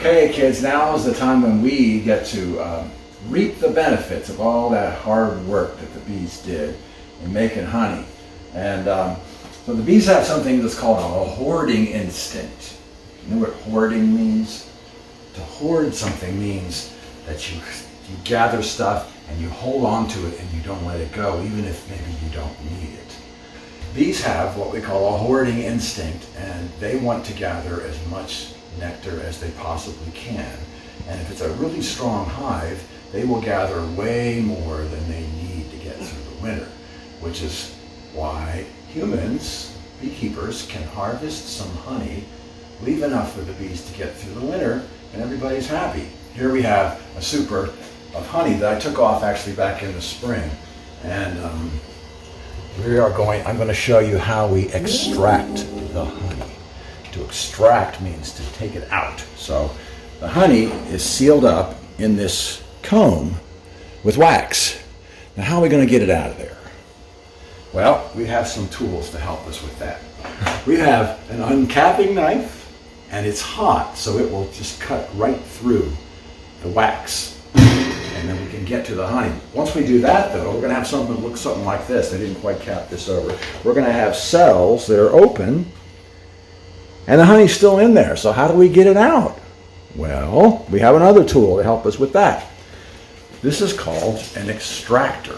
Okay, kids, now is the time when we get to reap the benefits of all that hard work that the bees did in making honey. And so the bees have something that's called a hoarding instinct. You know what hoarding means? To hoard something means that you gather stuff and you hold on to it and you don't let it go, even if maybe you don't need it. Bees have what we call a hoarding instinct, and they want to gather as much nectar as they possibly can. And if it's a really strong hive, they will gather way more than they need to get through the winter, which is why humans, beekeepers, can harvest some honey, leave enough for the bees to get through the winter, and everybody's happy. Here we have a super of honey that I took off actually back in the spring. And I'm going to show you how we extract the honey. To extract means to take it out. So the honey is sealed up in this comb with wax. Now how are we going to get it out of there? Well, we have some tools to help us with that. We have an uncapping knife, and it's hot, so it will just cut right through the wax. And then we can get to the honey. Once we do that, though, we're going to have something that looks something like this. I didn't quite cap this over. We're going to have cells that are open, and the honey's still in there. So how do we get it out? Well, we have another tool to help us with that. This is called an extractor.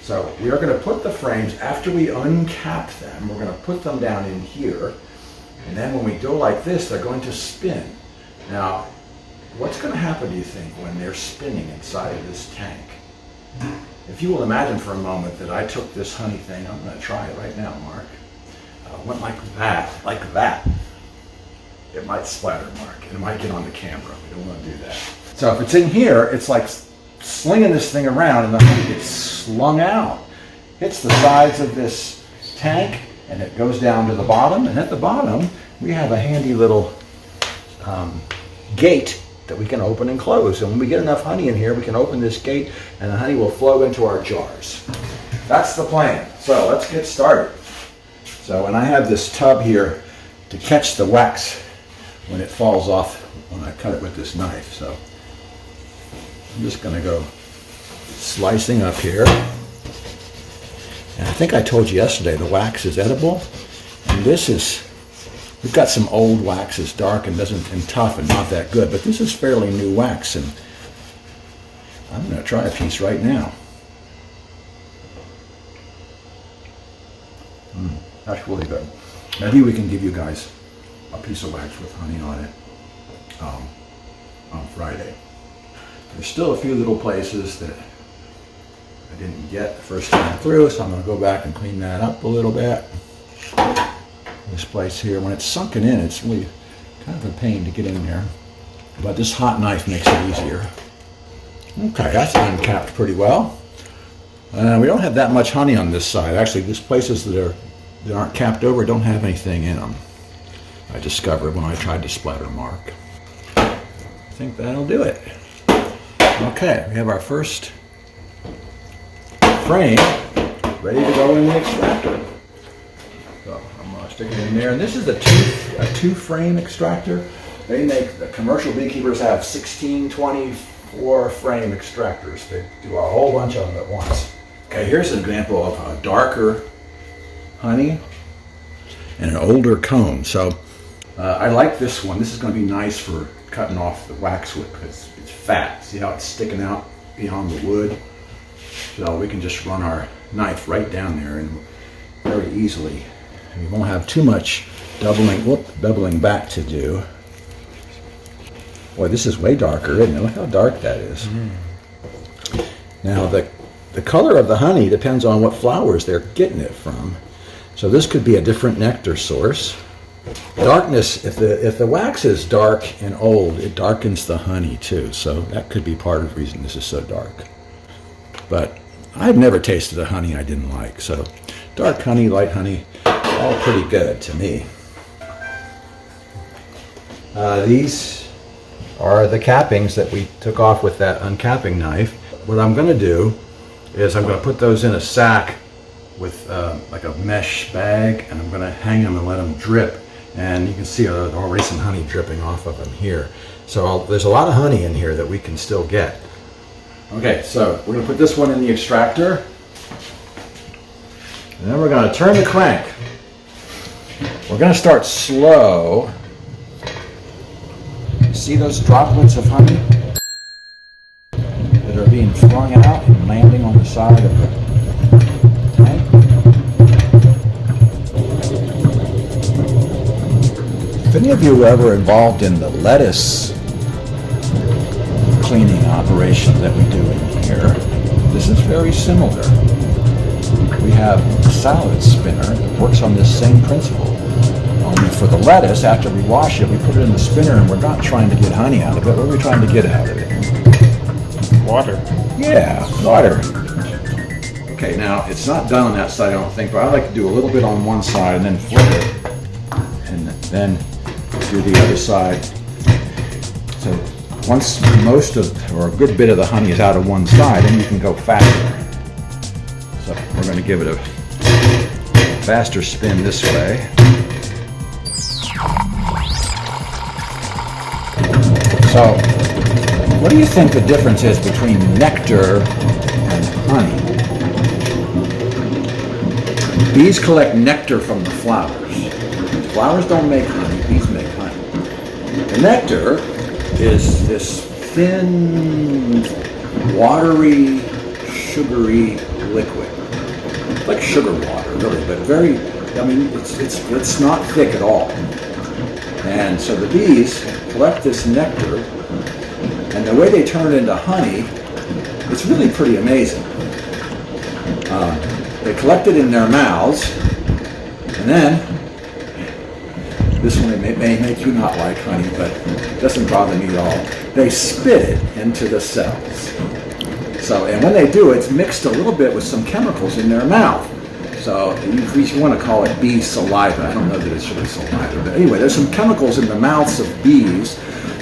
So we are going to put the frames, after we uncap them, we're going to put them down in here. And then when we go like this, they're going to spin. Now, what's going to happen, do you think, when they're spinning inside of this tank? If you will imagine for a moment that I took this honey thing, I'm going to try it right now, Mark. Went like that. It might splatter, Mark. It might get on the camera. We don't want to do that. So if it's in here, it's like slinging this thing around and the honey gets slung out. Hits the sides of this tank and it goes down to the bottom. And at the bottom, we have a handy little gate that we can open and close. And when we get enough honey in here, we can open this gate and the honey will flow into our jars. That's the plan. So let's get started. So, and I have this tub here to catch the wax when it falls off when I cut it with this knife. So I'm just going to go slicing up here. And I think I told you yesterday the wax is edible. And this is, we've got some old waxes, dark and tough and not that good, but this is fairly new wax, and I'm going to try a piece right now. That's really good. Maybe we can give you guys a piece of wax with honey on it on Friday. There's still a few little places that I didn't get the first time through, so I'm going to go back and clean that up a little bit. This place here, when it's sunken in, it's really kind of a pain to get in there, but this hot knife makes it easier. Okay, that's uncapped pretty well. We don't have that much honey on this side. Actually, these places that aren't capped over don't have anything in them. I discovered when I tried to splatter mark. I think that'll do it. Okay, we have our first frame ready to go in the extractor. So I'm going to stick it in there. And this is a two frame extractor. They make, the commercial beekeepers have 16, 24 frame extractors. They do a whole bunch of them at once. Okay, here's an example of a darker honey and an older comb. So I like this one. This is going to be nice for cutting off the waxwood because it's fat. See how it's sticking out beyond the wood? So we can just run our knife right down there and very easily. We won't have too much doubling back to do. Boy, this is way darker, isn't it? Look how dark that is. Now the color of the honey depends on what flowers they're getting it from. So this could be a different nectar source. Darkness, if the wax is dark and old, it darkens the honey too. So that could be part of the reason this is so dark. But I've never tasted a honey I didn't like. So dark honey, light honey, all pretty good to me. These are the cappings that we took off with that uncapping knife. What I'm going to do is I'm going to put those in a sack with like a mesh bag, and I'm going to hang them and let them drip And you can see already some honey dripping off of them here. So there's a lot of honey in here that we can still get. Okay, so we're going to put this one in the extractor. And then we're going to turn the crank. We're going to start slow. See those droplets of honey that are being flung out and landing on the side of the tank? If any of you were ever involved in the lettuce cleaning operation that we do in here, this is very similar. We have a salad spinner that works on this same principle. Only for the lettuce, after we wash it, we put it in the spinner, and we're not trying to get honey out of it. What are we trying to get out of it? Water. Yeah, water. Okay, now it's not done on that side, I don't think, but I like to do a little bit on one side and then flip it, and then do the other side. So once most of, or a good bit of the honey is out of one side, then you can go faster. So we're going to give it a faster spin this way. So, what do you think the difference is between nectar and honey? Bees collect nectar from the flowers. Flowers don't make honey, bees make honey. The nectar is this thin, watery, sugary liquid. It's like sugar water, really, but very, I mean, it's not thick at all. And so the bees collect this nectar, and the way they turn it into honey, it's really pretty amazing. They collect it in their mouths, and then, this one may make you not like honey, but it doesn't bother me at all. They spit it into the cells. So, and when they do, it's mixed a little bit with some chemicals in their mouth. So you want to call it bee saliva. I don't know that it's really saliva, but anyway, there's some chemicals in the mouths of bees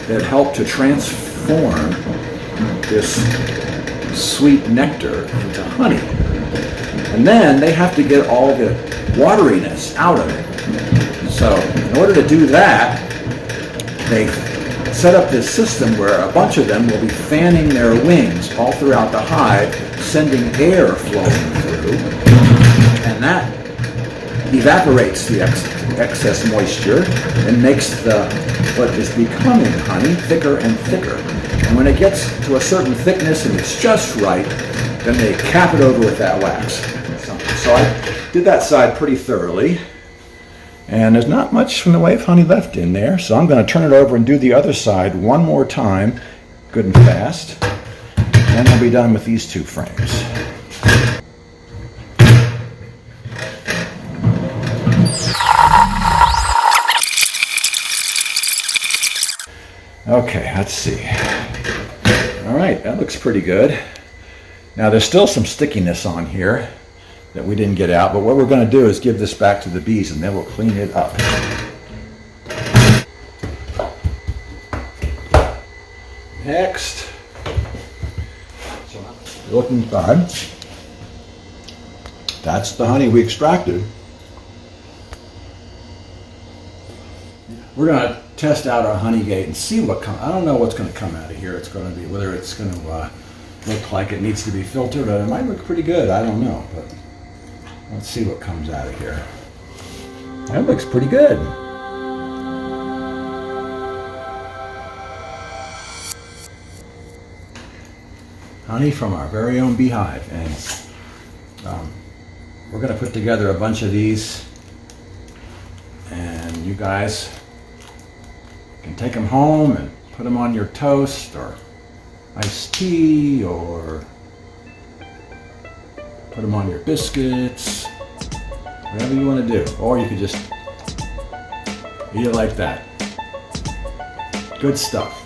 that help to transform this sweet nectar into honey. And then they have to get all the wateriness out of it. So in order to do that, they set up this system where a bunch of them will be fanning their wings all throughout the hive, sending air flowing through, and that evaporates the excess moisture and makes what is becoming honey thicker and thicker. And when it gets to a certain thickness and it's just right, then they cap it over with that wax. So I did that side pretty thoroughly. And there's not much from the way of honey left in there, so I'm going to turn it over and do the other side one more time, good and fast. And then we'll be done with these two frames. Okay, let's see. All right, that looks pretty good. Now there's still some stickiness on here that we didn't get out, but what we're going to do is give this back to the bees and then we'll clean it up. Next, so looking fine. That's the honey we extracted. We're going to test out our honey gate and see what comes. I don't know what's going to come out of here. It's going to be, whether it's going to look like it needs to be filtered, or it might look pretty good. I don't know, but let's see what comes out of here. That looks pretty good. Honey from our very own beehive, and we're going to put together a bunch of these, and you guys can take them home and put them on your toast or iced tea, or put them on your biscuits, whatever you want to do. Or you could just eat it like that. Good stuff.